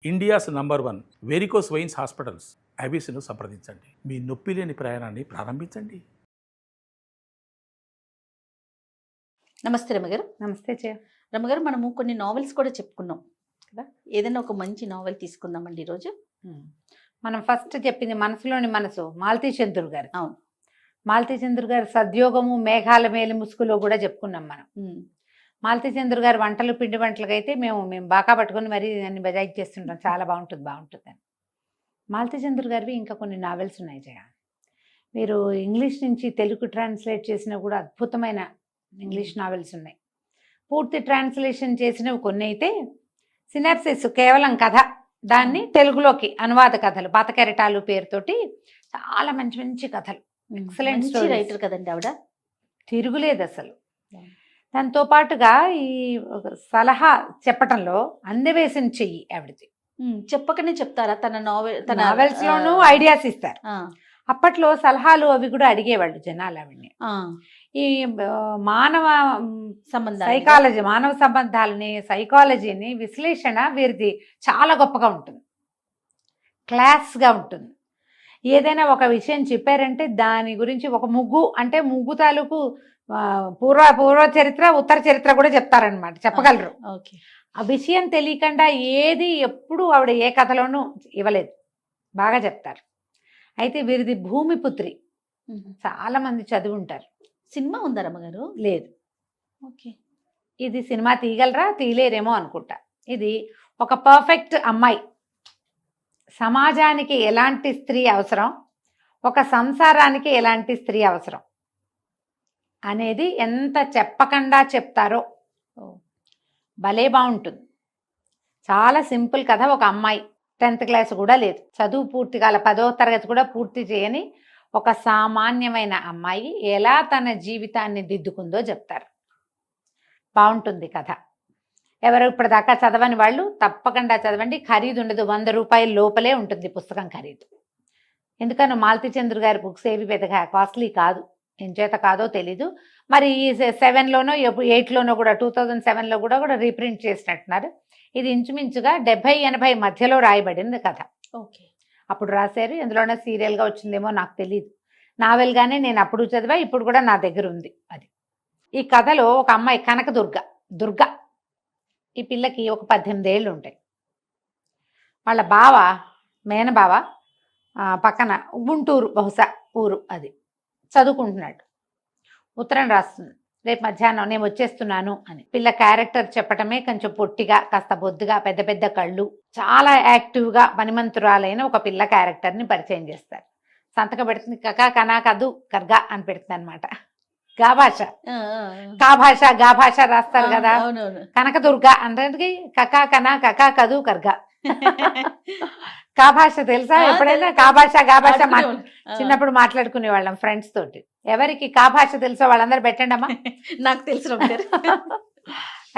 India's number 1 varicose veins hospitals అబీస్ను సంప్రదించండి. మీ నొప్పి లేని ప్రయాణాన్ని ప్రారంభించండి. నమస్తే రమగారు. నమస్తే జయ. రమగారు, మనము కొన్ని నావెల్స్ కూడా చెప్పుకున్నాం కదా, ఏదైనా ఒక మంచి నావెల్ తీసుకుందామండి ఈరోజు. మనం ఫస్ట్ చెప్పింది మనసులోని మనసు, మాలతీ చంద్రు గారు. అవును, మాలతీ చంద్రు గారు సద్యోగము మేఘాల మేలి ముసుగులో కూడా చెప్పుకున్నాం మనం. మాలతీ చంద్రు గారు వంటలు పిండి వంటలకు అయితే మేము బాగా పట్టుకొని మరీ దాన్ని బజాయి చేస్తుంటాం. చాలా బాగుంటుంది అని. మాలతీ చంద్రు గారివి ఇంకా కొన్ని నావెల్స్ ఉన్నాయి జయ. మీరు ఇంగ్లీష్ నుంచి తెలుగు ట్రాన్స్లేట్ చేసినవి కూడా అద్భుతమైన ఇంగ్లీష్ నావెల్స్ ఉన్నాయి. పూర్తి ట్రాన్స్లేషన్ చేసినవి కొన్ని అయితే, సినాప్సిస్ కేవలం కథ, దాన్ని తెలుగులోకి అనువాద కథలు, పాత కెరటాలు పేరుతోటి చాలా మంచి మంచి కథలు, ఎక్సలెంట్ రైటర్ కదండి ఆవిడ, తిరుగులేదు అసలు. దాంతో పాటుగా ఈ సలహా చెప్పటంలో అందవేసిన చెయ్యి ఆవిడది. చెప్పకనే చెప్తారా తన నావెల్స్ లోనూ ఐడియాస్ ఇస్తారు. అప్పట్లో సలహాలు అవి కూడా అడిగేవాళ్ళు జనాలు ఆవిడ్ని. ఈ మానవ సైకాలజీ, మానవ సంబంధాలని, సైకాలజీని విశ్లేషణ వీరిది చాలా గొప్పగా ఉంటుంది, క్లాస్గా ఉంటుంది. ఏదైనా ఒక విషయం చెప్పారంటే దాని గురించి ఒక ముగ్గు అంటే ముగ్గు తాలూకు పూర్వ చరిత్ర, ఉత్తర చరిత్ర కూడా చెప్తారనమాట, చెప్పగలరు. ఆ విషయం తెలియకుండా ఏది ఎప్పుడు ఆవిడ ఏ కథలోనూ ఇవ్వలేదు, బాగా చెప్తారు. అయితే వీరిది భూమిపుత్రి, చాలా మంది చదివి ఉంటారు. సినిమా ఉందా రమ్మగారు? లేదు. ఓకే, ఇది సినిమా తీయగలరా, తీయలేరేమో అనుకుంటా. ఇది ఒక పర్ఫెక్ట్ అమ్మాయి, సమాజానికి ఎలాంటి స్త్రీ అవసరం, ఒక సంసారానికి ఎలాంటి స్త్రీ అవసరం అనేది ఎంత చెప్పకుండా చెప్తారో భలే బాగుంటుంది. చాలా సింపుల్ కథ. ఒక అమ్మాయి 10th క్లాస్ కూడా లేదు, చదువు పూర్తి కాల 10వ తరగతి కూడా పూర్తి చేయని ఒక సామాన్యమైన అమ్మాయి ఎలా తన జీవితాన్ని దిద్దుకుందో చెప్తారు. బాగుంటుంది కథ. ఎవరు ఇప్పటిదాకా చదవని వాళ్ళు తప్పకుండా చదవండి. ఖరీదు ఉండదు, 100 రూపాయల లోపలే ఉంటుంది పుస్తకం ఖరీదు. ఎందుకన్నా మాలతీ చంద్రు గారి బుక్స్ ఏవి పెద్దగా కాస్ట్లీ కాదు, ఎంచేత కాదో తెలీదు. మరి ఈ 7లోనో 8లోనో కూడా 2007లో కూడా రీప్రింట్ చేసినట్టున్నారు. ఇది ఇంచుమించుగా 70-80 మధ్యలో రాయబడింది కథ. ఓకే, అప్పుడు రాశారు. ఎందులోనే సీరియల్గా వచ్చిందేమో నాకు తెలియదు. నావెల్గానే నేను అప్పుడు చదివా, ఇప్పుడు కూడా నా దగ్గర ఉంది అది. ఈ కథలో ఒక అమ్మాయి దుర్గ. ఈ పిల్లకి ఒక 18 ఏళ్ళు ఉంటాయి. వాళ్ళ మేనబావ పక్కన గుంటూరు బహుశా ఊరు, అది చదువుకుంటున్నాడు. ఉత్తరం రాస్తుంది, రేపు మధ్యాహ్నం నేను వచ్చేస్తున్నాను అని. పిల్ల క్యారెక్టర్ చెప్పటమే కొంచెం పొట్టిగా, కాస్త బొద్దుగా, పెద్ద పెద్ద కళ్ళు, చాలా యాక్టివ్గా పనిమంతురాలైన ఒక పిల్ల క్యారెక్టర్ని పరిచయం చేస్తారు. సంతకం పెడుతుంది, కకా కనా కదు కర్గా అని పెడుతుంది అనమాట. గా భాష రాస్తారు కదా, కనకదుర్గ అంటే కకా కనా కకా కదు కర్గా. కా భాష తెలుసా? ఎప్పుడైనా గా భాష చిన్నప్పుడు మాట్లాడుకునే వాళ్ళం ఫ్రెండ్స్ తోటి. ఎవరికి కా భాష తెలుసో వాళ్ళందరూ పెట్టండి అమ్మా. నాకు తెలుసు.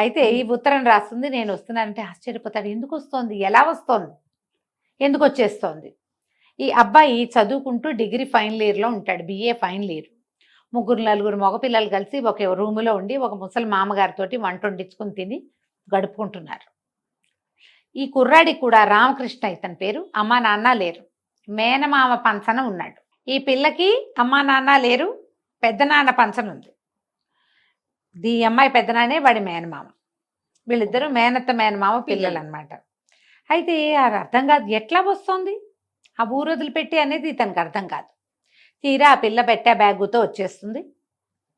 అయితే ఈ ఉత్తరం రాస్తుంది, నేను వస్తున్నానంటే ఆశ్చర్యపోతాడు. ఎందుకు వస్తోంది, ఎలా వస్తోంది, ఎందుకు వచ్చేస్తోంది. ఈ అబ్బాయి చదువుకుంటూ డిగ్రీ ఫైనల్ ఇయర్లో ఉంటాడు, BA ఫైనల్ ఇయర్. 3-4 మగపిల్లలు కలిసి ఒక రూములో ఉండి ఒక ముసలి మామగారితోటి వంట వండించుకుని తిని గడుపుకుంటున్నారు. ఈ కుర్రాడికి కూడా రామకృష్ణ ఇతని పేరు. అమ్మా నాన్న లేరు, మేనమామ పంచన ఉన్నాడు. ఈ పిల్లకి అమ్మా నాన్న లేరు, పెద్దనాన్న పంచన ఉంది. ఈ అమ్మాయి పెద్దనాన్నే, వాడి మేనమామ. వీళ్ళిద్దరూ మేనమామ పిల్లలు అనమాట. అయితే అది అర్థం కాదు, ఎట్లా వస్తుంది ఆ ఊరు వదిలిపెట్టి అనేది ఇతనికి అర్థం కాదు. తీరా ఆ పిల్ల పెట్టే బ్యాగుతో వచ్చేస్తుంది.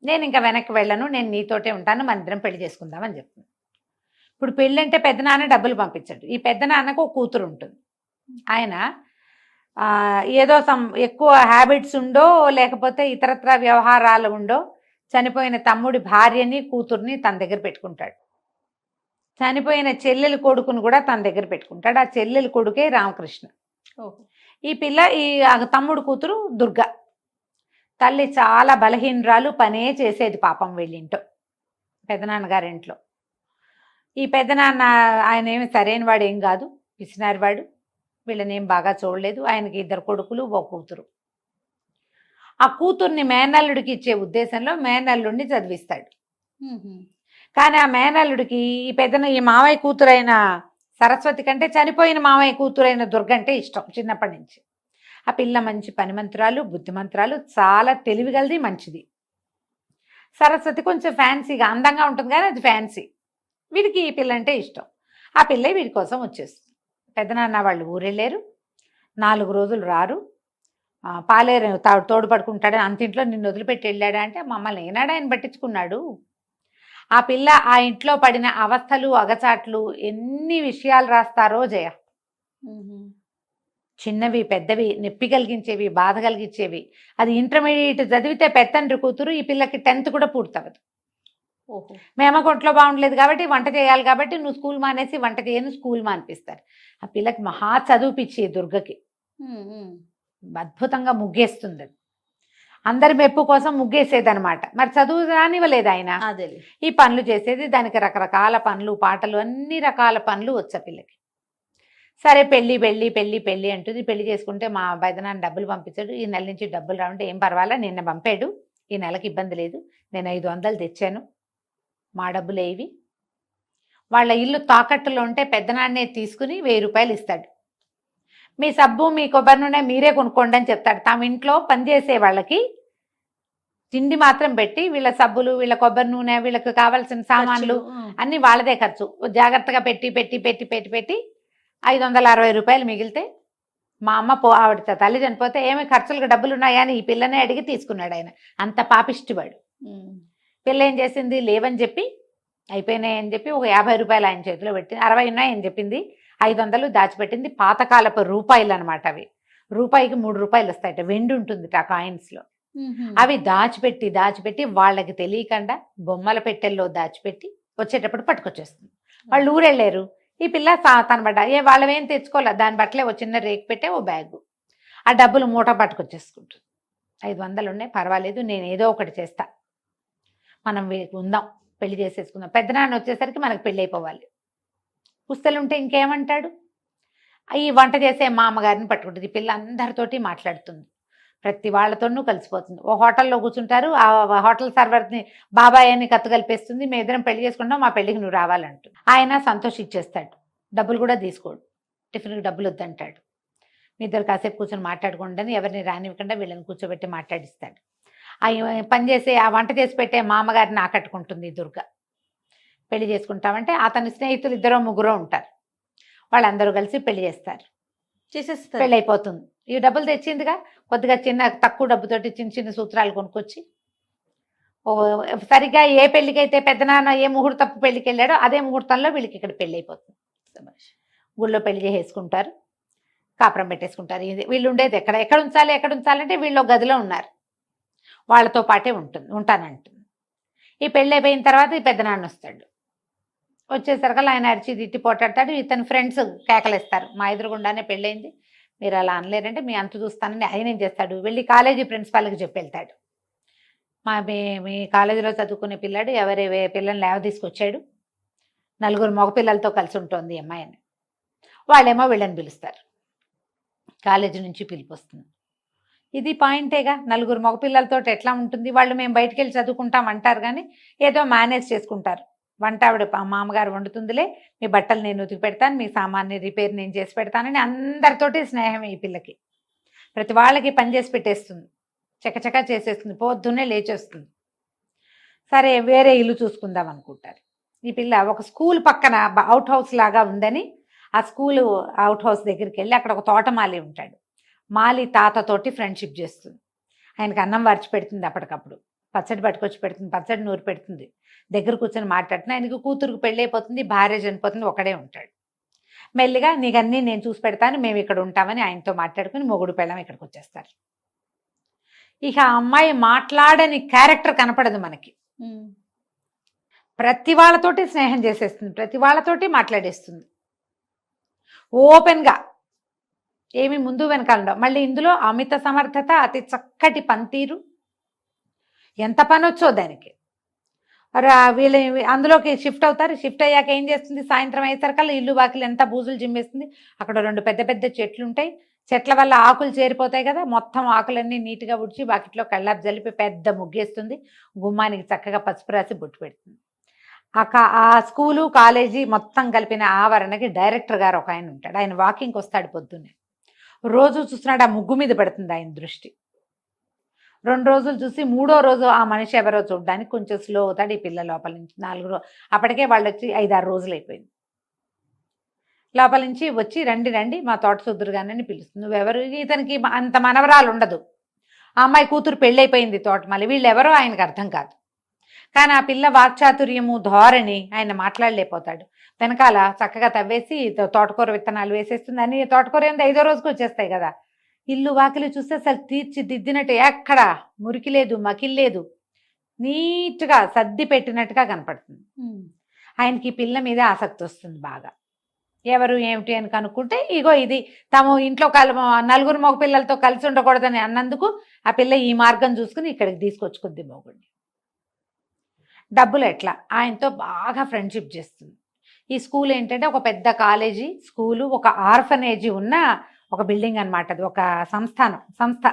నేను ఇంకా వెనక్కి వెళ్ళను, నేను నీతోటే ఉంటాను, మన ఇద్దరం పెళ్లి చేసుకుందామని చెప్తుంది. ఇప్పుడు పెళ్ళంటే పెద్దనాన్న డబ్బులు పంపించాడు. ఈ పెద్దనాన్నకు ఒక కూతురు ఉంటుంది. ఆయన ఏదో ఎక్కువ హ్యాబిట్స్ ఉండో లేకపోతే ఇతరత్ర వ్యవహారాలు ఉండో చనిపోయిన తమ్ముడి భార్యని కూతుర్ని తన దగ్గర పెట్టుకుంటాడు. చనిపోయిన చెల్లెలి కొడుకును కూడా తన దగ్గర పెట్టుకుంటాడు. ఆ చెల్లెలి కొడుకే రామకృష్ణ. ఈ పిల్ల ఈ తమ్ముడు కూతురు దుర్గ. తల్లి చాలా బలహీనరాలు, పనే చేసేది పాపం వీళ్ళింటో, పెదనాన్నగారింట్లో. ఈ పెద్దనాన్న ఆయన ఏమి సరైన వాడు ఏం కాదు, పిసినారివాడు. వీళ్ళనేం బాగా చూడలేదు. ఆయనకి 2 కొడుకులు, 1 కూతురు. ఆ కూతుర్ని మేనల్లుడికి ఇచ్చే ఉద్దేశంలో మేనల్లుడిని చదివిస్తాడు. కానీ ఆ మేనల్లుడికి ఈ మావయ్య కూతురైన సరస్వతి కంటే చనిపోయిన మామయ్య కూతురైన దుర్గ అంటే ఇష్టం చిన్నప్పటి నుంచి. ఆ పిల్ల మంచి పనిమంతురాలు, బుద్ధిమంతురాలు, చాలా తెలివిగలది, మంచిది. సరస్వతి కొంచెం ఫ్యాన్సీగా అందంగా ఉంటుంది కానీ అది ఫ్యాన్సీ. వీడికి ఈ పిల్ల అంటే ఇష్టం. ఆ పిల్ల వీడి కోసం వచ్చేస్తుంది. పెద్దనాన్న వాళ్ళు ఊరెళ్ళారు, 4 రోజులు రారు. పాలేరు తోడు పడుకుంటాడని అంతింట్లో నిన్ను వదిలిపెట్టి వెళ్ళాడా అంటే మమ్మల్ని ఏనాడు ఆయన పట్టించుకున్నాడు. ఆ పిల్ల ఆ ఇంట్లో పడిన అవస్థలు, అగచాట్లు, ఎన్ని విషయాలు రాస్తారో జయ. చిన్నవి పెద్దవి, నొప్పి కలిగించేవి, బాధ కలిగించేవి. అది ఇంటర్మీడియట్ చదివితే పెత్తండ్రి కూతురు, ఈ పిల్లకి 10th కూడా పూర్తవదు. ఓహో. మేమ ఒంట్లో బాగుండలేదు కాబట్టి వంట చేయాలి కాబట్టి నువ్వు స్కూల్ మానేసి వంట చేయను, స్కూల్ మానిపిస్తారు. ఆ పిల్లకి మహా చదువుపిచ్చి దుర్గకి అద్భుతంగా ముగ్గేస్తుంది. అందరి మెప్పు కోసం ముగ్గేసేదనమాట. మరి చదువు రానివ్వలేదు ఆయన. అదే ఈ పనులు చేసేది, దానికి రకరకాల పనులు, పాటలు, అన్ని రకాల పనులు వచ్చా పిల్లకి. సరే పెళ్ళి పెళ్ళి పెళ్ళి పెళ్ళి అంటుంది. పెళ్లి చేసుకుంటే మా పెదనాన్న డబ్బులు పంపించాడు. ఈ నెల నుంచి డబ్బులు రావంటే ఏం పర్వాలా, నిన్న పంపాడు, ఈ నెలకి ఇబ్బంది లేదు, నేను 500 తెచ్చాను, మా డబ్బులే ఇవి. వాళ్ళ ఇల్లు తాకట్టులో ఉంటే పెద్దనాన్నే తీసుకుని 1000 రూపాయలు ఇస్తాడు. మీ సబ్బు మీ కొబ్బరి నూనె మీరే కొనుక్కోండి అని చెప్తాడు. తమ ఇంట్లో పనిచేసే వాళ్ళకి తిండి మాత్రం పెట్టి వీళ్ళ సబ్బులు, వీళ్ళ కొబ్బరి నూనె, వీళ్ళకి కావాల్సిన సామాన్లు అన్నీ వాళ్ళదే ఖర్చు. జాగ్రత్తగా పెట్టి పెట్టి పెట్టి పెట్టి పెట్టి 560 రూపాయలు మిగిలితే మా అమ్మ ఆవిడ తల్లి చనిపోతే ఏమి ఖర్చులకు డబ్బులు ఉన్నాయా అని ఈ పిల్లనే అడిగి తీసుకున్నాడు ఆయన. అంత పాపిష్టివాడు. పిల్ల ఏం చేసింది, లేవని చెప్పి అయిపోయినాయని చెప్పి ఒక 50 రూపాయలు ఆయన చేతిలో పెట్టింది. 60 ఉన్నాయని చెప్పింది, 500 దాచిపెట్టింది. పాతకాలపు రూపాయలు అనమాట అవి. రూపాయికి 3 రూపాయలు వస్తాయట, వెండి ఉంటుంది ఆ కాయిన్స్లో. అవి దాచిపెట్టి దాచిపెట్టి వాళ్ళకి తెలియకుండా బొమ్మల పెట్టెల్లో దాచిపెట్టి వచ్చేటప్పుడు పట్టుకొచ్చేస్తుంది. వాళ్ళు ఊరెళ్ళారు. ఈ పిల్ల తన బట్ట వాళ్ళవేం తెచ్చుకోలేదు, దాని బట్టలే ఓ చిన్న రేకు పెట్టే ఓ బ్యాగు. ఆ డబ్బులు మూట పట్టుకొచ్చేసుకుంటుంది. 500 ఉన్నాయి, పర్వాలేదు, నేను ఏదో ఒకటి చేస్తా, మనం ఉందాం, పెళ్లి చేసేసుకుందాం. పెద్దనాన్న వచ్చేసరికి మనకు పెళ్ళి అయిపోవాలి. పుస్తలుంటే ఇంకేమంటాడు. ఈ వంట చేసే మా అమ్మగారిని పట్టుకుంటుంది. ఈ పిల్ల అందరితోటి మాట్లాడుతుంది, ప్రతి వాళ్ళతోనూ కలిసిపోతుంది. ఓ హోటల్లో కూర్చుంటారు, ఆ హోటల్ సర్వర్ని బాబాయ్ అని కత్తు కలిపేస్తుంది. మేము ఇద్దరం పెళ్లి చేసుకుంటాం, మా పెళ్లికి నువ్వు రావాలంటుంది. ఆయన సంతోషించేస్తాడు, డబ్బులు కూడా తీసుకోడు, టిఫిన్కి డబ్బులు వద్దంటాడు. మీ ఇద్దరు కాసేపు కూర్చొని మాట్లాడుకుంటాను, ఎవరిని రానివ్వకుండా వీళ్ళని కూర్చోబెట్టి మాట్లాడిస్తాడు. పనిచేసే ఆ వంట చేసి పెట్టే మా అమ్మగారిని ఆకట్టుకుంటుంది దుర్గ. పెళ్లి చేసుకుంటామంటే అతని స్నేహితులు 2 3 ఉంటారు, వాళ్ళందరూ కలిసి పెళ్లి చేస్తారు, చేసేస్తారు. పెళ్ళి అయిపోతుంది. ఈ డబ్బులు తెచ్చిందిగా, కొద్దిగా చిన్న తక్కువ డబ్బుతోటి చిన్న చిన్న సూత్రాలు కొనుక్కొచ్చి సరిగ్గా ఏ పెళ్ళికైతే పెద్దనాన్న ఏ ముహూర్తపు పెళ్ళికి వెళ్ళాడో అదే ముహూర్తంలో వీళ్ళకి ఇక్కడ పెళ్ళి అయిపోతుంది. గుళ్ళో పెళ్లి చేసేసుకుంటారు, కాపురం పెట్టేసుకుంటారు. వీళ్ళు ఉండేది ఎక్కడ ఉంచాలంటే వీళ్ళు గదిలో ఉన్నారు, వాళ్ళతో పాటే ఉంటానంటుంది. ఈ పెళ్ళి అయిపోయిన తర్వాత ఈ పెద్దనాన్న వస్తాడు. వచ్చేసరికి ఆయన అరిచి తిట్టి పోటాడతాడు. ఇతని ఫ్రెండ్స్ కేకలేస్తారు, మా ఎదురుగుండానే పెళ్ళైంది, మీరు అలా అనలేరంటే మీ అంత చూస్తానని ఆయన ఏం చేస్తాడు, వెళ్ళి కాలేజీ ప్రిన్సిపాల్కి చెప్పి వెళ్తాడు. మీ కాలేజీలో చదువుకునే పిల్లాడు ఎవరి పిల్లల్ని లేవ తీసుకొచ్చాడు, 4 మగపిల్లలతో కలిసి ఉంటుంది అమ్మాయిని. వాళ్ళేమో వీళ్ళని పిలుస్తారు, కాలేజీ నుంచి పిలుపు వస్తుంది. ఇది పాయింటేగా, 4 మగపిల్లలతో ఎట్లా ఉంటుంది. వాళ్ళు మేము బయటికి వెళ్ళి చదువుకుంటాం అంటారు కానీ ఏదో మేనేజ్ చేసుకుంటారు. వంట ఆవిడ మామగారు వండుతుందిలే, మీ బట్టలు నేను ఉతికి పెడతాను, మీ సామాన్ని రిపేర్ నేను చేసి పెడతానని అందరితోటి స్నేహం. ఈ పిల్లకి ప్రతి వాళ్ళకి పని చేసి పెట్టేస్తుంది, చకచకా చేసేస్తుంది, పొద్దున్నే లేచేస్తుంది. సరే వేరే ఇల్లు చూసుకుందాం అనుకుంటారు. ఈ పిల్ల ఒక స్కూల్ పక్కన అవుట్ హౌస్ లాగా ఉందని ఆ స్కూల్ అవుట్ హౌస్ దగ్గరికి వెళ్ళి అక్కడ ఒక తోటమాలి ఉంటాడు. మాలి తాతతోటి ఫ్రెండ్షిప్ చేస్తుంది. ఆయనకి అన్నం వరిచి పెడుతుంది, అప్పటికప్పుడు పచ్చడి పట్టుకొచ్చి పెడుతుంది, పచ్చడి నూరి పెడుతుంది, దగ్గర కూర్చొని మాట్లాడుతుంది. ఆయనకి కూతురుకు పెళ్ళి అయిపోతుంది, భార్య చనిపోతుంది, ఒకడే ఉంటాడు. మెల్లిగా నీకన్నీ నేను చూసి పెడతాను, మేము ఇక్కడ ఉంటామని ఆయనతో మాట్లాడుకుని మొగుడు పెళ్ళం ఇక్కడికి వచ్చేస్తారు. ఇక ఆ అమ్మాయి మాట్లాడని క్యారెక్టర్ కనపడదు మనకి. ప్రతి వాళ్ళతోటి స్నేహం చేసేస్తుంది, ప్రతి వాళ్ళతోటి మాట్లాడేస్తుంది ఓపెన్గా, ఏమి ముందు వెనకాలండవు. మళ్ళీ ఇందులో అమిత సమర్థత, అతి చక్కటి పనితీరు, ఎంత పని వచ్చో దానికి. వీళ్ళు అందులోకి షిఫ్ట్ అవుతారు. షిఫ్ట్ అయ్యాక ఏం చేస్తుంది, సాయంత్రం అయ్యేసరికల్లా ఇల్లు వాకిలు ఎంత బూజులు జిమ్మేస్తుంది. అక్కడ 2 పెద్ద పెద్ద చెట్లు ఉంటాయి, చెట్ల వల్ల ఆకులు చేరిపోతాయి కదా, మొత్తం ఆకులన్నీ నీట్గా ఉడిచి వాకిట్లో కళ్ళాపు జలిపి పెద్ద ముగ్గేస్తుంది. గుమ్మానికి చక్కగా పసుపు రాసి బొట్టు పెడుతుంది. ఆ స్కూలు కాలేజీ మొత్తం కలిపిన ఆవరణకి డైరెక్టర్ గారు ఒక ఆయన ఉంటాడు. ఆయన వాకింగ్కి వస్తాడు పొద్దున్నే. రోజు చూస్తున్నాడు, ఆ ముగ్గు మీద పడుతుంది ఆయన దృష్టి. 2 రోజులు చూసి 3వ రోజు ఆ మనిషి ఎవరో చూడడానికి కొంచెం స్లో అవుతాడు ఈ పిల్ల లోపల నుంచి. 4 అప్పటికే వాళ్ళు వచ్చి 5-6 రోజులు అయిపోయింది. లోపల నుంచి వచ్చి రండి రండి మా తోట సుద్దురుగానని పిలుస్తుంది. నువ్వెవరు? ఇతనికి అంత మనవరాలు ఉండదు. ఆ అమ్మాయి కూతురు పెళ్ళైపోయింది తోటమాలి. వీళ్ళెవరో ఆయనకు అర్థం కాదు. కానీ ఆ పిల్ల వాక్చాతుర్యము ధోరణి ఆయన మాట్లాడలేకపోతాడు. వెనకాల చక్కగా తవ్వేసి తోటకూర విత్తనాలు వేసేస్తుంది. అని తోటకూర ఏంది 5వ రోజుకి వచ్చేస్తాయి కదా. ఇల్లు వాకిలి చూస్తే అసలు తీర్చిదిద్దినట్టు, ఎక్కడ మురికి లేదు, మకిలి లేదు, నీట్గా సర్ది పెట్టినట్టుగా కనపడుతుంది. ఆయనకి ఈ పిల్ల మీద ఆసక్తి వస్తుంది బాగా. ఎవరు ఏమిటి అని కనుక్కుంటే ఇగో ఇది తాము ఇంట్లో 4 మగ పిల్లలతో కలిసి ఉండకూడదని అన్నందుకు ఆ పిల్ల ఈ మార్గం చూసుకుని ఇక్కడికి తీసుకొచ్చుకుంది మొగుడిని. డబ్బులు ఎట్లా ఆయనతో బాగా ఫ్రెండ్షిప్ చేస్తుంది. ఈ స్కూల్ ఏంటంటే ఒక పెద్ద కాలేజీ స్కూలు, ఒక ఆర్ఫనేజీ ఉన్న ఒక బిల్డింగ్ అనమాట. అది ఒక సంస్థ.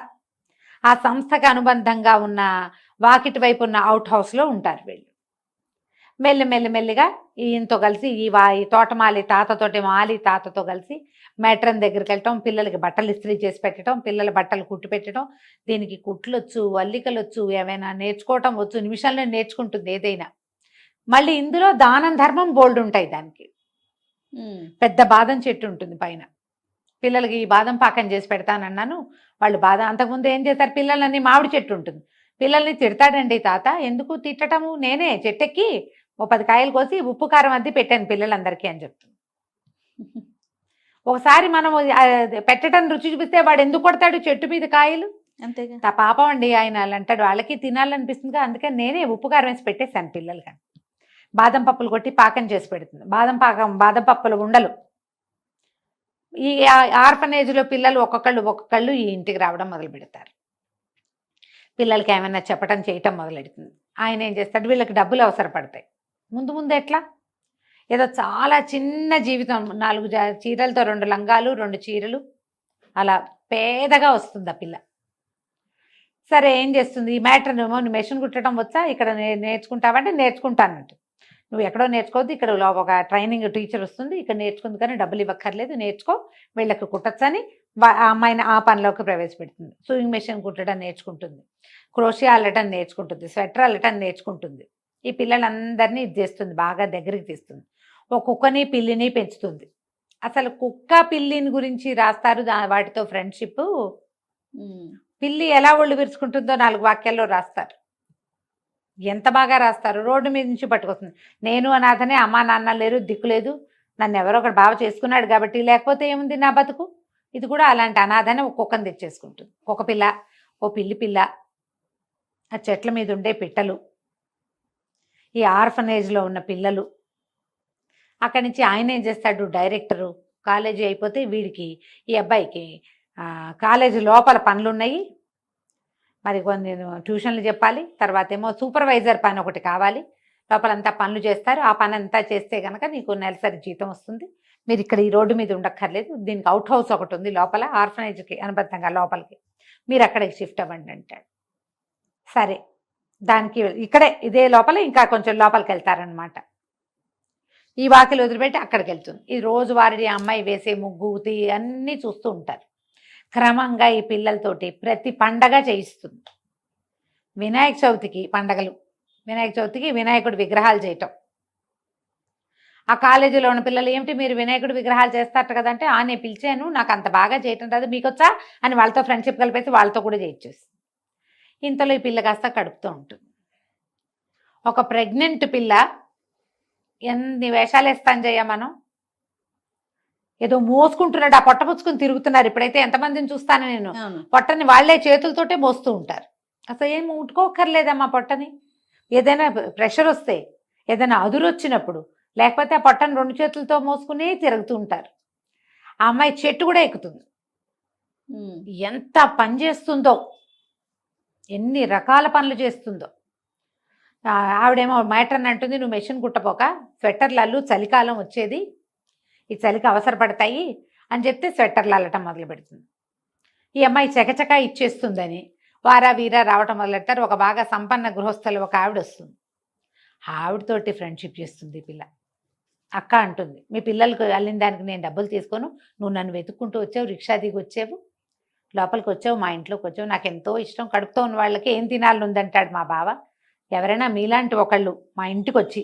ఆ సంస్థకి అనుబంధంగా ఉన్న వాకిటి వైపు ఉన్న అవుట్ హౌస్లో ఉంటారు వీళ్ళు. మెల్లిగా ఈయనతో కలిసి ఈ తోటమాలి తాతతో కలిసి మేట్రన్ దగ్గరికి వెళ్ళటం, పిల్లలకి బట్టలు ఇస్త్రీ చేసి పెట్టడం, పిల్లల బట్టలు కుట్టి పెట్టడం. దీనికి కుట్లొచ్చు, అల్లికలొచ్చు, ఏమైనా నేర్చుకోవటం వచ్చు, నిమిషాల్లో నేర్చుకుంటుంది ఏదైనా. మళ్ళీ ఇందులో దానం ధర్మం బోల్డ్ ఉంటాయి. దానికి పెద్ద బాదం చెట్టు ఉంటుంది పైన. పిల్లలకి ఈ బాదం పాకం చేసి పెడతానన్నాను. వాళ్ళు బాదం అంతకుముందు ఏం చేస్తారు, పిల్లలన్నీ మామిడి చెట్టు ఉంటుంది. పిల్లల్ని తిడతాడండి తాత. ఎందుకు తిట్టటము, నేనే చెట్టెక్కి 10 కాయలు కోసి ఉప్పు కారం అద్ది పెట్టాను పిల్లలందరికీ అని చెప్తుంది. ఒకసారి మనం పెట్టడం రుచి చూపిస్తే వాడు ఎందుకు కొడతాడు చెట్టు మీద కాయలు? అంతేగా. పాపం అండి ఆయన అలా అంటాడు. వాళ్ళకి తినాలనిపిస్తుందిగా, అందుకని నేనే ఉప్పు కారం వేసి పెట్టేశాను పిల్లలకి. బాదం పప్పులు కొట్టి పాకం చేసి పెడుతుంది. బాదం పప్పులు ఉండలు. ఈ ఆర్ఫనేజ్లో పిల్లలు ఒక్కొక్కళ్ళు ఈ ఇంటికి రావడం మొదలు పెడతారు. పిల్లలకి ఏమైనా చెప్పడం చేయటం మొదలెడుతుంది. ఆయన ఏం చేస్తాడు, వీళ్ళకి డబ్బులు అవసరపడతాయి. ముందు ఎట్లా, ఏదో చాలా చిన్న జీవితం, 4 చీరలతో 2 లంగాలు 2 చీరలు అలా పేదగా వస్తుంది ఆ పిల్ల. సరే ఏం చేస్తుంది, ఈ మ్యాటర్ ఏమో నువ్వు మెషిన్ కుట్టడం వచ్చా, ఇక్కడ నేర్చుకుంటావంటే నేర్చుకుంటానంట. నువ్వు ఎక్కడో నేర్చుకోవద్దు, ఇక్కడ ఒక ట్రైనింగ్ టీచర్ వస్తుంది, ఇక్కడ నేర్చుకుంది కానీ డబ్బులు ఇవ్వక్కర్లేదు, నేర్చుకో, వీళ్ళకి కుట్టచ్చని ఆ అమ్మాయిని ఆ పనిలోకి ప్రవేశపెడుతుంది. సూయింగ్ మెషిన్ కుట్టడం నేర్చుకుంటుంది, క్రోషియా అల్లటం నేర్చుకుంటుంది, స్వెటర్ అల్లటం నేర్చుకుంటుంది. ఈ పిల్లలందరినీ ఇది చేస్తుంది, బాగా దగ్గరికి తీస్తుంది. ఒక కుక్కని పిల్లిని పెంచుతుంది. అసలు కుక్క పిల్లిని గురించి రాస్తారు వాటితో ఫ్రెండ్షిప్. పిల్లి ఎలా ఒళ్ళు విరుచుకుంటుందో 4 వాక్యాల్లో రాస్తారు. ఎంత బాగా రాస్తారు. రోడ్డు మీద నుంచి పట్టుకొస్తుంది. నేను అనాథనే, అమ్మా నాన్న లేరు, దిక్కు లేదు, నన్ను ఎవరో ఒకటి బావ చేసుకున్నాడు కాబట్టి, లేకపోతే ఏముంది నా బతుకు. ఇది కూడా అలాంటి అనాథనే ఒక కుక్కను తెచ్చేసుకుంటుంది. ఒక పిల్ల, ఓ పిల్లి పిల్ల, ఆ చెట్ల మీద ఉండే పిట్టలు, ఈ ఆర్ఫనేజ్లో ఉన్న పిల్లలు. అక్కడి నుంచి ఆయన ఏం చేస్తాడు, డైరెక్టరు. కాలేజీ అయిపోతే వీడికి ఈ అబ్బాయికి కాలేజీ లోపల పనులు ఉన్నాయి, మరి కొన్ని ట్యూషన్లు చెప్పాలి, తర్వాత ఏమో సూపర్వైజర్ పని ఒకటి కావాలి, లోపలంతా పనులు చేస్తారు. ఆ పని అంతా చేస్తే కనుక నీకు నెలసరి జీతం వస్తుంది, మీరు ఇక్కడ ఈ రోడ్డు మీద ఉండక్కర్లేదు, దీనికి అవుట్ హౌస్ ఒకటి ఉంది లోపల ఆర్ఫనేజ్కి అనుబంధంగా లోపలికి, మీరు అక్కడికి షిఫ్ట్ అవ్వండి అంటాడు. సరే, దానికి ఇక్కడే ఇదే లోపల ఇంకా కొంచెం లోపలికి వెళ్తారనమాట. ఈ వాకిలు వదిలిపెట్టి అక్కడికి వెళ్తుంది. ఈ రోజువారీ అమ్మాయి వేసే ముగ్గు అన్నీ చూస్తూ ఉంటారు. క్రమంగా ఈ పిల్లలతోటి ప్రతి పండగ చేయిస్తుంది. వినాయక చవితికి పండగలు, వినాయక చవితికి వినాయకుడి విగ్రహాలు చేయటం. ఆ కాలేజీలో ఉన్న పిల్లలు, ఏమిటి మీరు వినాయకుడి విగ్రహాలు చేస్తారట కదంటే, నేను పిలిచాను, నాకు అంత బాగా చేయటం రాదు, మీకొచ్చా అని వాళ్ళతో ఫ్రెండ్షిప్ కలిపేసి వాళ్ళతో కూడా చేయించేసి. ఇంతలో ఈ పిల్ల కాస్త కడుపుతూ ఉంటుంది. ఒక ప్రెగ్నెంట్ పిల్ల ఎన్ని వేషాలు వేస్తాను చెయ్య మనం, ఏదో మోసుకుంటున్నాడు, ఆ పొట్ట పుచ్చుకుని తిరుగుతున్నారు. ఇప్పుడైతే ఎంతమందిని చూస్తాను నేను, పొట్టని వాళ్లే చేతులతోటే మోస్తూ ఉంటారు. అసలు ఏం ముట్టుకోకర్లేదమ్మా పొట్టని. ఏదైనా ప్రెషర్ వస్తే, ఏదైనా అదురొచ్చినప్పుడు, లేకపోతే ఆ పొట్టని 2 చేతులతో మోసుకునే తిరుగుతూ ఉంటారు. ఆ అమ్మాయి చెట్టు కూడా ఎక్కుతుంది. ఎంత పని చేస్తుందో, ఎన్ని రకాల పనులు చేస్తుందో. ఆవిడేమో మ్యాటర్ అంటుంది, నువ్వు మెషిన్ కుట్టపోక స్వెటర్లు అల్లు, చలికాలం వచ్చేది, ఈ చలికి అవసరపడతాయి అని చెప్తే స్వెటర్లు అల్లటం మొదలు పెడుతుంది. ఈ అమ్మాయి చకచకా ఇచ్చేస్తుందని వారా వీరా రావటం మొదలెడతారు. ఒక బాగా సంపన్న గృహస్థులు ఒక ఆవిడ వస్తుంది. ఆవిడతోటి ఫ్రెండ్షిప్ చేస్తుంది ఈ పిల్ల. అక్క అంటుంది, మీ పిల్లలకు వెళ్ళిన దానికి నేను డబ్బులు తీసుకోను, నువ్వు నన్ను వెతుక్కుంటూ వచ్చావు, రిక్షా దిగి వచ్చావు, లోపలికి వచ్చావు, మా ఇంట్లోకి వచ్చావు, నాకు ఎంతో ఇష్టం, కడుపుతో ఉన్న వాళ్ళకి ఏం తినాలని ఉందంటాడు మా బావ. ఎవరైనా మీలాంటి ఒకళ్ళు మా ఇంటికి వచ్చి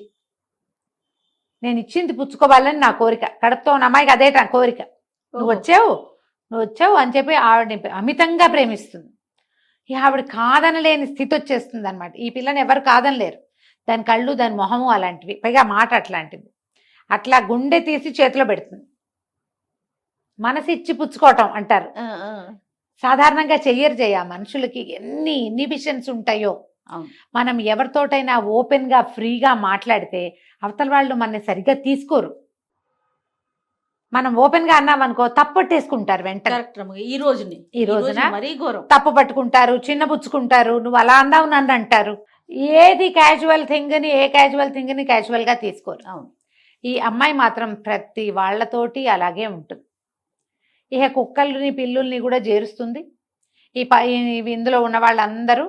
నేను ఇచ్చింది పుచ్చుకోవాలని నా కోరిక, కడుపుతో ఉన్న అమ్మాయికి అదే నా కోరిక, నువ్వు వచ్చావు అని చెప్పి ఆవిడని అమితంగా ప్రేమిస్తుంది. ఈ ఆవిడ కాదనలేని స్థితి వచ్చేస్తుంది అనమాట. ఈ పిల్లని ఎవరు కాదనలేరు, దాని కళ్ళు దాని మొహము అలాంటివి, పైగా మాట అట్లాంటిది. అట్లా గుండె తీసి చేతిలో పెడుతుంది. మనసు ఇచ్చి పుచ్చుకోవటం అంటారు, సాధారణంగా చెయ్యరు. మనుషులకి ఎన్ని ఇన్హిబిషన్స్ ఉంటాయో. మనం ఎవరితోటైనా ఓపెన్గా ఫ్రీగా మాట్లాడితే అవతల వాళ్ళు మనని సరిగ్గా తీసుకోరు. మనం ఓపెన్గా అన్నామనుకో తప్పట్టేసుకుంటారు వెంటనే. ఈ రోజున మరీ ఘోరం, తప్పు పట్టుకుంటారు, చిన్నపుచ్చుకుంటారు, నువ్వు అలా అన్నావు నన్ను అంటారు. ఏది క్యాజువల్ థింగ్ని ఏ క్యాజువల్ థింగ్ని క్యాజువల్గా తీసుకోరు. అవును. ఈ అమ్మాయి మాత్రం ప్రతి వాళ్ళతోటి అలాగే ఉంటుంది. ఇక కుక్కల్ని పిల్లుల్ని కూడా చేరుస్తుంది. ఇందులో ఉన్న వాళ్ళందరూ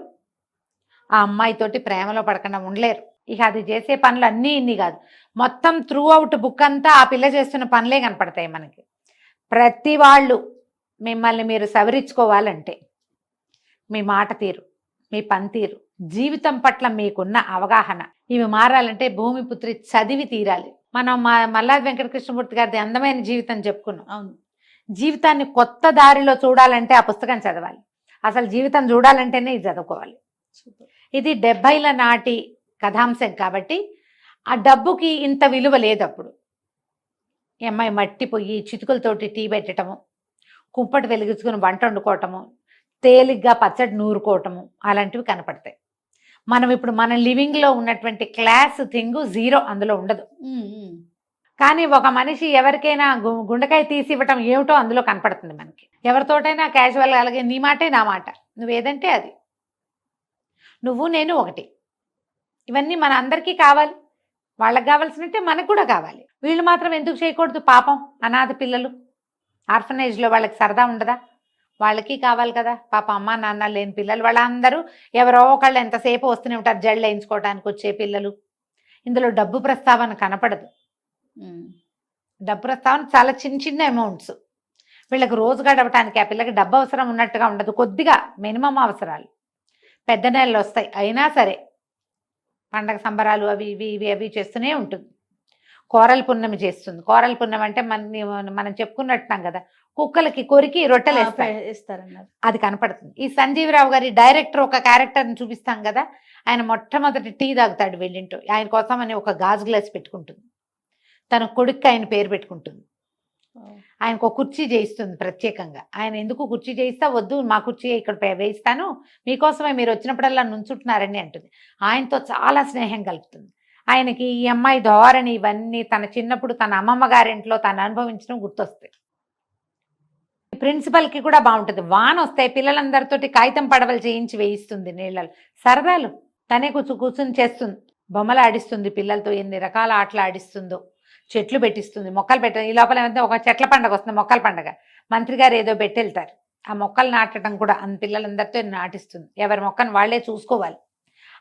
ఆ అమ్మాయితోటి ప్రేమలో పడకుండా ఉండలేరు. ఇక అది చేసే పనులు అన్నీ ఇన్ని కాదు, మొత్తం త్రూ అవుట్ బుక్ అంతా ఆ పిల్ల చేస్తున్న పనులే కనపడతాయి మనకి. ప్రతి వాళ్ళు మిమ్మల్ని మీరు సవరించుకోవాలంటే మీ మాట తీరు, మీ పనితీరు, జీవితం పట్ల మీకున్న అవగాహన, ఇవి మారాలంటే భూమిపుత్రి చదివి తీరాలి. మనం మల్లాది వెంకటకృష్ణమూర్తి గారిది అందమైన జీవితం చెప్పుకున్నాం. అవును. జీవితాన్ని కొత్త దారిలో చూడాలంటే ఆ పుస్తకం చదవాలి. అసలు జీవితం చూడాలంటేనే ఇది చదువుకోవాలి. ఇది 70ల నాటి కథాంశం కాబట్టి ఆ డబ్బుకి ఇంత విలువ లేదు. అప్పుడు ఈ అమ్మాయి మట్టిపోయి చితుకులతోటి టీ పెట్టడము, కుంపటి వెలిగించుకుని వంట వండుకోవటము, తేలిగ్గా పచ్చడి నూరుకోవటము అలాంటివి కనపడతాయి. మనం ఇప్పుడు మన లివింగ్లో ఉన్నటువంటి క్లాస్ థింగ్ జీరో అందులో ఉండదు. కానీ ఒక మనిషి ఎవరికైనా గుండెకాయ తీసి ఇవ్వటం ఏమిటో అందులో కనపడుతుంది మనకి. ఎవరితోటైనా క్యాజువల్గా అలాగే నీ మాటే నా మాట, నువ్వేదంటే అది, నువ్వు నేను ఒకటి, ఇవన్నీ మన అందరికీ కావాలి. వాళ్ళకి కావాల్సినట్టే మనకు కూడా కావాలి. వీళ్ళు మాత్రం ఎందుకు చేయకూడదు? పాపం అనాథ పిల్లలు ఆర్ఫనేజ్లో వాళ్ళకి సరదా ఉండదా? వాళ్ళకి కావాలి కదా. పాప అమ్మ నాన్న లేని పిల్లలు వాళ్ళందరూ ఎవరో ఒకళ్ళు ఎంతసేపు వస్తూనే ఉంటారు, జళ్ళు వేయించుకోవడానికి వచ్చే పిల్లలు. ఇందులో డబ్బు ప్రస్తావన కనపడదు. డబ్బు ప్రస్తావన చాలా చిన్న చిన్న అమౌంట్స్. వీళ్ళకి రోజు గడవటానికి ఆ పిల్లకి డబ్బు అవసరం ఉన్నట్టుగా ఉండదు, కొద్దిగా మినిమం అవసరాలు. పెద్ద నెలలు వస్తాయి అయినా సరే పండగ సంబరాలు అవి ఇవి ఇవి అవి చేస్తూనే ఉంటుంది. కోరల పున్నమి చేస్తుంది. కోరల పున్నమి అంటే మనం చెప్పుకున్నట్టున్నాం కదా, కుక్కలకి కొరికి రొట్టెలు ఇస్తారన్నారు, అది కనపడుతుంది. ఈ సంజీవరావు గారి డైరెక్టర్ ఒక క్యారెక్టర్ని చూపిస్తాం కదా, ఆయన మొట్టమొదటి టీ తాగుతాడు వెళ్ళింటూ, ఆయన కోసం అని ఒక గాజు గ్లాస్ పెట్టుకుంటుంది, తన కొడుక్కి ఆయన పేరు పెట్టుకుంటుంది, ఆయనకు ఒక కుర్చీ చేయిస్తుంది ప్రత్యేకంగా. ఆయన ఎందుకు కుర్చీ చేయిస్తా, వద్దు మా కుర్చీ ఇక్కడ వేయిస్తాను, మీకోసమే మీరు వచ్చినప్పుడల్లా నుంచుంటున్నారని అంటుంది. ఆయనతో చాలా స్నేహం కలుపుతుంది. ఆయనకి ఈ అమ్మాయి ధోరణి ఇవన్నీ తన చిన్నప్పుడు తన అమ్మమ్మ గారింట్లో తను అనుభవించడం గుర్తొస్తాయి. ప్రిన్సిపల్కి కూడా బాగుంటుంది. వాన వస్తాయి, పిల్లలందరితోటి కాగితం పడవలు చేయించి వేయిస్తుంది నీళ్ళలో, సరదాలు తనే కూర్చుని చేస్తుంది, బొమ్మలు ఆడిస్తుంది పిల్లలతో, ఎన్ని రకాల ఆటలు ఆడిస్తుందో, చెట్లు పెట్టిస్తుంది, మొక్కలు ఈ లోపల ఏమంటే ఒక చెట్ల పండగ వస్తుంది, మొక్కల పండగ, మంత్రి గారు ఏదో పెట్టెళ్తారు, ఆ మొక్కలు నాటడం కూడా పిల్లలందరితో నాటిస్తుంది. ఎవరి మొక్కను వాళ్ళే చూసుకోవాలి.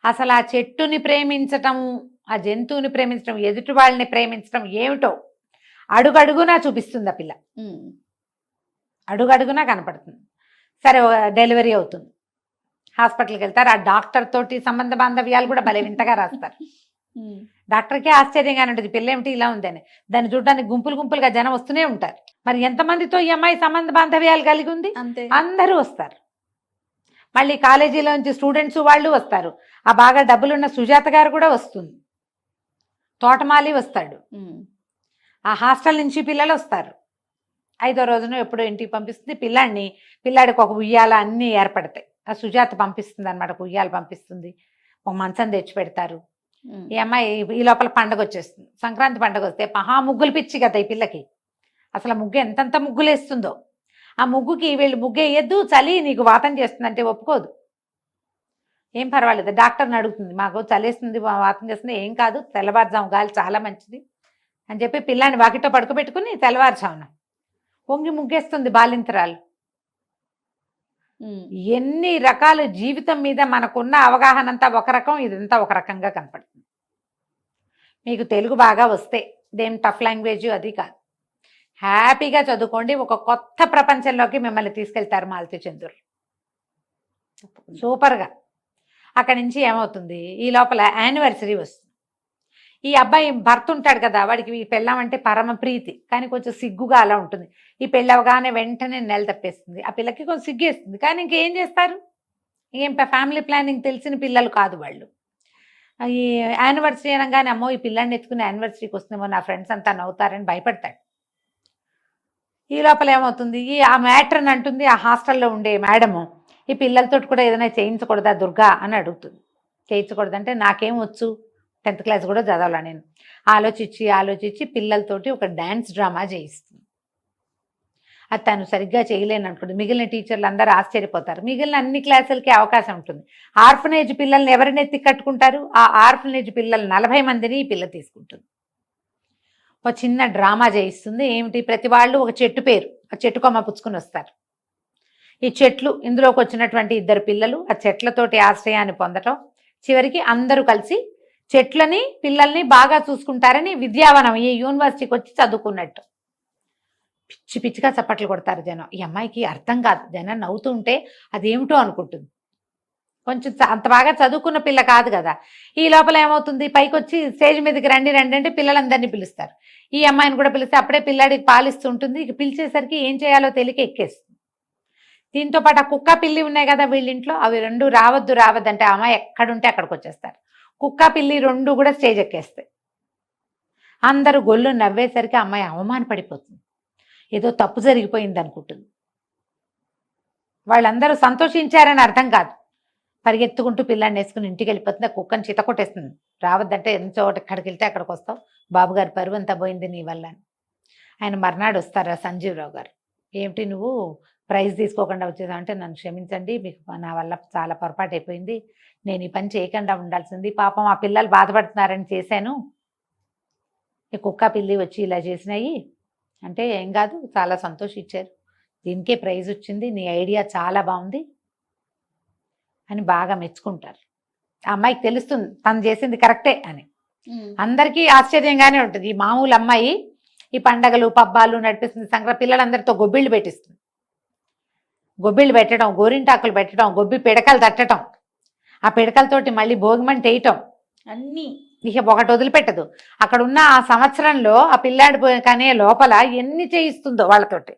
అసలు ఆ చెట్టుని ప్రేమించటం, ఆ జంతువుని ప్రేమించడం, ఎదుటి వాళ్ళని ప్రేమించడం ఏమిటో అడుగడుగునా చూపిస్తుంది ఆ పిల్ల, అడుగడుగునా కనపడుతుంది. సరే డెలివరీ అవుతుంది, హాస్పిటల్కి వెళ్తారు, ఆ డాక్టర్ తోటి సంబంధ బాంధవ్యాలు కూడా భలే వింతగా రాస్తారు. డాక్టర్కే ఆశ్చర్యంగానే ఉంటుంది, పిల్ల ఏమిటి ఇలా ఉందని. దాన్ని చూడడానికి గుంపులు గుంపులుగా జనం వస్తూనే ఉంటారు. మరి ఎంతమందితో ఈ అమ్మాయి సంబంధ బాంధవ్యాలు కలిగి ఉంది? అందరూ వస్తారు. మళ్ళీ కాలేజీలో నుంచి స్టూడెంట్స్ వాళ్ళు వస్తారు. ఆ బాగా డబ్బులున్న సుజాత గారు కూడా వస్తుంది, తోటమాలి వస్తాడు, ఆ హాస్టల్ నుంచి పిల్లలు వస్తారు. 5వ రోజున ఎప్పుడో ఇంటికి పంపిస్తుంది పిల్లాడికి ఒక ఉయ్యాల అన్నీ ఏర్పడతాయి. ఆ సుజాత పంపిస్తుంది అనమాట, ఉయ్యాలు పంపిస్తుంది, ఒక మంచం తెచ్చి పెడతారు. ఈ అమ్మాయి ఈ లోపల పండగ వచ్చేస్తుంది, సంక్రాంతి పండగ వస్తే మహా ముగ్గులు పిచ్చి కదా ఈ పిల్లకి. అసలు ఆ ముగ్గు ఎంతంత ముగ్గులు వేస్తుందో, ఆ ముగ్గుకి వీళ్ళు ముగ్గు వేయద్దు, చలి నీకు వాతం చేస్తుందంటే ఒప్పుకోదు. ఏం పర్వాలేదు, డాక్టర్ని అడుగుతుంది, మాకు చలేస్తుంది వాతం చేస్తుంది, ఏం కాదు తెల్లవారుజాము గాలి చాలా మంచిది అని చెప్పి పిల్లాన్ని వాకిట్లో పడుకోబెట్టుకుని తెల్లవారుజామున పొంగి ముగ్గేస్తుంది బాలింతరాలు. ఎన్ని రకాల జీవితం మీద మనకున్న అవగాహన అంతా ఒక రకం, ఇదంతా ఒక రకంగా కనపడుతుంది. మీకు తెలుగు బాగా వస్తే, ఇదేం టఫ్ లాంగ్వేజ్ అది కాదు, హ్యాపీగా చదువుకోండి. ఒక కొత్త ప్రపంచంలోకి మిమ్మల్ని తీసుకెళ్తారు మాలతి చందూర్, సూపర్గా. అక్కడి నుంచి ఏమవుతుంది, ఈ లోపల యానివర్సరీ వస్తుంది. ఈ అబ్బాయి భర్త ఉంటాడు కదా, వాడికి ఈ పెళ్ళం అంటే పరమ ప్రీతి, కానీ కొంచెం సిగ్గుగా అలా ఉంటుంది. ఈ పెళ్ళవగానే వెంటనే నెల తప్పేస్తుంది. ఆ పిల్లకి కొంచెం సిగ్గేస్తుంది, కానీ ఇంకేం చేస్తారు, ఏం ఫ్యామిలీ ప్లానింగ్ తెలిసిన పిల్లలు కాదు వాళ్ళు. ఈ యానివర్సరీ అనగానే అమ్మో ఈ పిల్లాన్ని ఎత్తుకుని యానివర్సరీకి వస్తుందేమో, నా ఫ్రెండ్స్ అంతా నవ్వుతారని భయపడతాడు. ఈ లోపల ఏమవుతుంది, ఆ మ్యాట్రన్ అంటుంది, ఆ హాస్టల్లో ఉండే మేడము, ఈ పిల్లలతో కూడా ఏదైనా చేయించకూడదా దుర్గా అని అడుగుతుంది. చేయించకూడదంటే నాకేం వచ్చు, 10th క్లాస్ కూడా చదవాలా నేను. ఆలోచించి పిల్లలతోటి ఒక డ్యాన్స్ డ్రామా చేయిస్తుంది. అది తను సరిగ్గా చేయలేను అనుకుంటుంది. మిగిలిన టీచర్లు అందరూ ఆశ్చర్యపోతారు. మిగిలిన అన్ని క్లాసులకి అవకాశం ఉంటుంది. ఆర్ఫనేజ్ పిల్లల్ని ఎవరిని ఎత్తి కట్టుకుంటారు, ఆ ఆర్ఫనేజ్ పిల్లలు 40 మందిని ఈ పిల్ల తీసుకుంటుంది. ఒక చిన్న డ్రామా చేయిస్తుంది. ఏమిటి, ప్రతి వాళ్ళు ఒక చెట్టు పేరు, ఆ చెట్టు కొమ్మ పుచ్చుకుని వస్తారు. ఈ చెట్లు, ఇందులోకి వచ్చినటువంటి 2 పిల్లలు ఆ చెట్లతోటి ఆశ్రయాన్ని పొందటం, చివరికి అందరూ కలిసి చెట్లని పిల్లల్ని బాగా చూసుకుంటారని విద్యావనం ఈ యూనివర్సిటీకి వచ్చి చదువుకున్నట్టు. పిచ్చిగా చప్పట్లు కొడతారు జనం. ఈ అమ్మాయికి అర్థం కాదు, జనం నవ్వుతుంటే అదేమిటో అనుకుంటుంది. కొంచెం అంత బాగా చదువుకున్న పిల్ల కాదు కదా. ఈ లోపల ఏమవుతుంది, పైకి వచ్చి స్టేజ్ మీదకి రండి అంటే పిల్లలందరినీ పిలుస్తారు. ఈ అమ్మాయిని కూడా పిలిస్తే అప్పుడే పిల్లాడికి పాలిస్తూ ఉంటుంది. ఇక పిలిచేసరికి ఏం చేయాలో తెలియక ఎక్కేస్తుంది. దీంతో పాటు ఆ కుక్క పిల్లి ఉన్నాయి కదా వీళ్ళింట్లో, అవి 2 రావద్దు అంటే ఆ అమ్మాయి ఎక్కడుంటే అక్కడికి వచ్చేస్తారు. కుక్క పిల్లి 2 కూడా స్టేజ్ ఎక్కేస్తాయి. అందరూ గొల్లు నవ్వేసరికి అమ్మాయి అవమానపడిపోతుంది, ఏదో తప్పు జరిగిపోయింది అనుకుంటుంది. వాళ్ళందరూ సంతోషించారని అర్థం కాదు. పరిగెత్తుకుంటూ పిల్లాన్ని వేసుకుని ఇంటికి వెళ్ళిపోతుంది. ఆ కుక్కని చిత కొట్టేస్తుంది. రావద్దంటే ఎంతో ఎక్కడికి వెళ్తే అక్కడికి వస్తావు, బాబుగారు పరువు అంతా పోయింది నీ వల్ల అని. ఆయన మర్నాడు వస్తారా సంజీవరావు గారు, ఏమిటి నువ్వు ప్రైజ్ తీసుకోకుండా వచ్చేసావు అంటే, నన్ను క్షమించండి, మీకు నా వల్ల చాలా పొరపాటు అయిపోయింది, నేను ఈ పని చేయకుండా ఉండాల్సింది, పాపం ఆ పిల్లలు బాధపడుతున్నారని చేశాను, ఈ కుక్క పిల్లి వచ్చి ఇలా చేసినాయి అంటే, ఏం కాదు చాలా సంతోషించారు, దీనికే ప్రైజ్ వచ్చింది, నీ ఐడియా చాలా బాగుంది అని బాగా మెచ్చుకుంటారు. ఆ అమ్మాయికి తెలుస్తుంది తను చేసింది కరెక్టే అని. అందరికీ ఆశ్చర్యంగానే ఉంటుంది. ఈ మామూలు అమ్మాయి ఈ పండగలు పబ్బాలు నడిపిస్తుంది, సంక్రాంతి పిల్లలందరితో గొబ్బిళ్ళు పెట్టిస్తుంది. గొబ్బిళ్ళు పెట్టడం, గోరింటాకులు పెట్టడం, గొబ్బి పిడకలు తట్టడం, ఆ పిడకలతోటి మళ్ళీ భోగిమంట వేయటం, అన్నీ ఇక ఒకటి వదిలిపెట్టదు. అక్కడ ఉన్న ఆ సంవత్సరంలో ఆ పిల్లాడి కానీ లోపల ఎన్ని చేయిస్తుందో వాళ్ళతోటి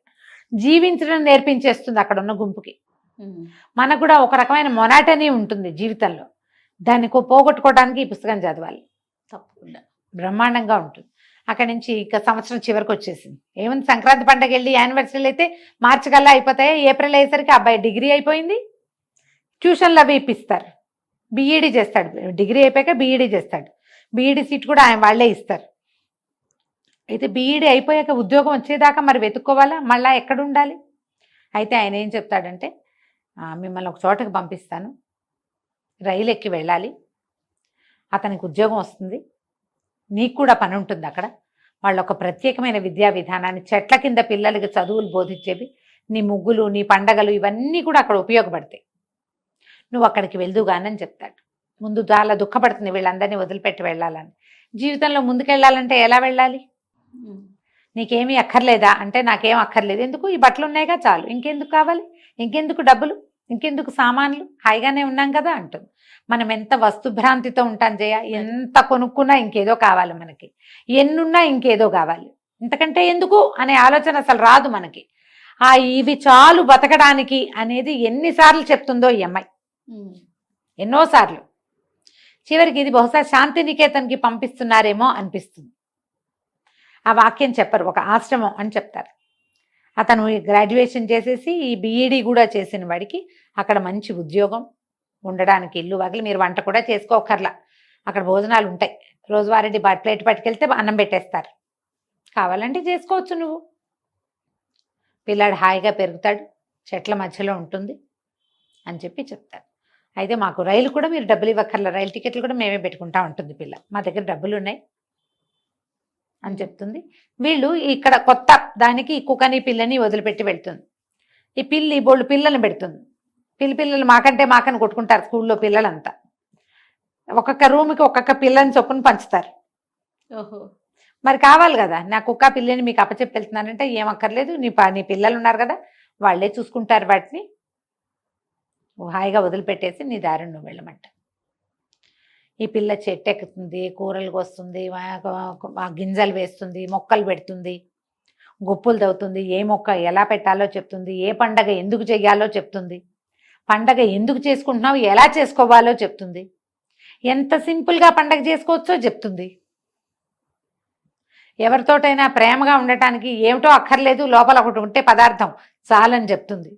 జీవించడం నేర్పించేస్తుంది అక్కడ ఉన్న గుంపుకి. మనకు కూడా ఒక రకమైన మొనాటనీ ఉంటుంది జీవితంలో, దాన్ని పోగొట్టుకోవడానికి ఈ పుస్తకం చదవాలి, తప్పకుండా బ్రహ్మాండంగా ఉంటుంది. అక్కడి నుంచి ఇక సంవత్సరం చివరికి వచ్చేసింది. ఏముంది, సంక్రాంతి పండగ వెళ్ళి యానివర్సరీలు అయితే మార్చి కల్లా అయిపోతాయి. ఏప్రిల్ అయ్యేసరికి అబ్బాయి డిగ్రీ అయిపోయింది, ట్యూషన్లు అవి ఇప్పిస్తారు, బీఈడీ చేస్తాడు. డిగ్రీ అయిపోయాక బీఈడీ చేస్తాడు. బీఈడీ సీట్ కూడా ఆయన వాళ్ళే ఇస్తారు. అయితే బీఈడీ అయిపోయాక ఉద్యోగం వచ్చేదాకా మరి వెతుక్కోవాలా, మళ్ళీ ఎక్కడ ఉండాలి. అయితే ఆయన ఏం చెప్తాడంటే, మిమ్మల్ని ఒక చోటకి పంపిస్తాను, రైలు ఎక్కి వెళ్ళాలి, అతనికి ఉద్యోగం వస్తుంది, నీకు కూడా పని ఉంటుంది అక్కడ, వాళ్ళు ఒక ప్రత్యేకమైన విద్యా విధానాన్ని, చెట్ల కింద పిల్లలకి చదువులు బోధించేవి, నీ ముగ్గులు నీ పండగలు ఇవన్నీ కూడా అక్కడ ఉపయోగపడతాయి, నువ్వు అక్కడికి వెళ్దుగానని చెప్తాడు. ముందు చాలా దుఃఖపడుతుంది వీళ్ళందరినీ వదిలిపెట్టి వెళ్ళాలని. జీవితంలో ముందుకెళ్ళాలంటే ఎలా వెళ్ళాలి, నీకేమీ అక్కర్లేదా అంటే, నాకేం అక్కర్లేదు, ఎందుకు ఈ బట్టలు ఉన్నాయిగా చాలు, ఇంకెందుకు కావాలి, ఇంకెందుకు డబ్బులు, ఇంకెందుకు సామాన్లు, హాయిగానే ఉన్నాం కదా అంటుంది. మనం ఎంత వస్తుభ్రాంతితో ఉంటాం జయ, ఎంత కొనుక్కున్నా ఇంకేదో కావాలి మనకి, ఎన్నున్నా ఇంకేదో కావాలి, ఇంతకంటే ఎందుకు అనే ఆలోచన అసలు రాదు మనకి. ఇవి చాలు బతకడానికి అనేది ఎన్నిసార్లు చెప్తుందో ఈ అమ్మాయి, ఎన్నోసార్లు. చివరికి ఇది బహుశా శాంతినికేతన్కి పంపిస్తున్నారేమో అనిపిస్తుంది. ఆ వాక్యం చెప్పరు, ఒక ఆశ్రమం అని చెప్తారు. అతను గ్రాడ్యుయేషన్ చేసేసి ఈ బీఈడీ కూడా చేసిన వాడికి అక్కడ మంచి ఉద్యోగం, ఉండడానికి ఇల్లు వాకిలి, మీరు వంట కూడా చేసుకోకర్లా, అక్కడ భోజనాలు ఉంటాయి, రోజువారీ ప్లేట్ పట్టుకెళ్తే అన్నం పెట్టేస్తారు, కావాలంటే చేసుకోవచ్చు నువ్వు. పిల్లాడు హాయిగా పెరుగుతాడు, చెట్ల మధ్యలో ఉంటుంది అని చెప్పి చెప్తారు. అయితే మాకు రైలు కూడా మీరు డబ్బులు ఇవ్వక్కర్లా, రైలు టికెట్లు కూడా మేమే పెట్టుకుంటా ఉంటుంది పిల్ల, మా దగ్గర డబ్బులు ఉన్నాయి అని చెప్తుంది. వీళ్ళు ఇక్కడ కొత్త దానికి కుక్కని పిల్లని వదిలిపెట్టి వెళ్తుంది. ఈ పిల్లి బోళ్ళు పిల్లల్ని పెడుతుంది. పిల్లలు మాకని కొట్టుకుంటారు స్కూల్లో పిల్లలంతా. ఒక్కొక్క రూమ్కి ఒక్కొక్క పిల్లని చొప్పున పంచుతారు. ఓహో. మరి కావాలి కదా, నా కుక్క పిల్లని మీకు అప్పచెప్పి వెళ్తున్నానంటే ఏం అక్కర్లేదు, నీ పిల్లలు ఉన్నారు కదా, వాళ్ళే చూసుకుంటారు వాటిని, నువ్వు హాయిగా వదిలిపెట్టేసి నీ దారిని నువ్వు వెళ్ళమంట. ఈ పిల్ల చెట్టు ఎక్కుతుంది, కూరలు కోస్తుంది, గింజలు వేస్తుంది, మొక్కలు పెడుతుంది, గుప్పులు తవ్వుతుంది, ఏ మొక్క ఎలా పెట్టాలో చెప్తుంది, ఏ పండగ ఎందుకు చెయ్యాలో చెప్తుంది, పండగ ఎందుకు చేసుకుంటున్నావు ఎలా చేసుకోవాలో చెప్తుంది, ఎంత సింపుల్గా పండగ చేసుకోవచ్చో చెప్తుంది. ఎవరితోటైనా ప్రేమగా ఉండటానికి ఏమిటో అక్కర్లేదు, లోపల ఒకటి ఉంటే పదార్థం చాలని చెప్తుంది.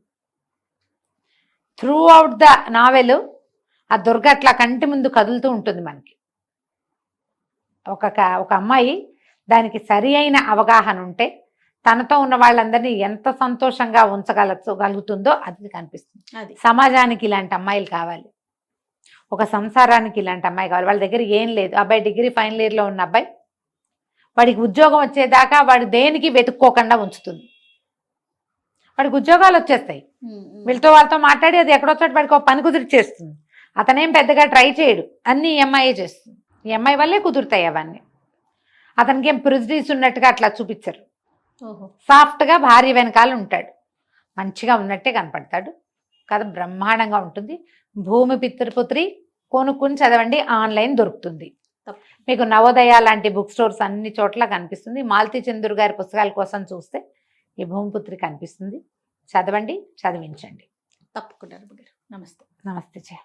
త్రూ అవుట్ ద నావెల్ ఆ దుర్గ అట్లా కంటి ముందు కదులుతూ ఉంటుంది మనకి. ఒక అమ్మాయి దానికి సరి అయిన అవగాహన ఉంటే తనతో ఉన్న వాళ్ళందరినీ ఎంత సంతోషంగా ఉంచగలుగుతుందో అది కనిపిస్తుంది. అది సమాజానికి ఇలాంటి అమ్మాయిలు కావాలి, ఒక సంసారానికి ఇలాంటి అమ్మాయి కావాలి. వాళ్ళ దగ్గర ఏం లేదు, అబ్బాయి డిగ్రీ ఫైనల్ ఇయర్లో ఉన్న అబ్బాయి, వాడికి ఉద్యోగం వచ్చేదాకా వాడు దేనికి వెతుక్కోకుండా ఉంచుతుంది. వాడికి ఉద్యోగాలు వచ్చేస్తాయి, వీళ్ళతో వాళ్ళతో మాట్లాడి అది ఎక్కడొచ్చాడు వాడికి ఒక పని కుదిరిచేస్తుంది. అతనేం పెద్దగా ట్రై చేయడు, అన్నీ ఎంఐఏ చేస్తుంది. ఈ అమ్మాయి వల్లే కుదురుతాయి అవన్నీ. అతనికి ఏం ప్రిజడీస్ ఉన్నట్టుగా అట్లా చూపించరు. సాఫ్ట్గా భార్య వెనకాల ఉంటాడు, మంచిగా ఉన్నట్టే కనపడతాడు. కథ బ్రహ్మాండంగా ఉంటుంది. భూమి పితృపుత్రి కొనుక్కుని చదవండి, ఆన్లైన్ దొరుకుతుంది మీకు. నవోదయ లాంటి బుక్ స్టోర్స్ అన్ని చోట్ల కనిపిస్తుంది. మాలతీ చంద్ర గారి పుస్తకాల కోసం చూస్తే ఈ భూమిపుత్రి కనిపిస్తుంది. చదవండి, చదివించండి. తప్పకుండా. నమస్తే. నమస్తే.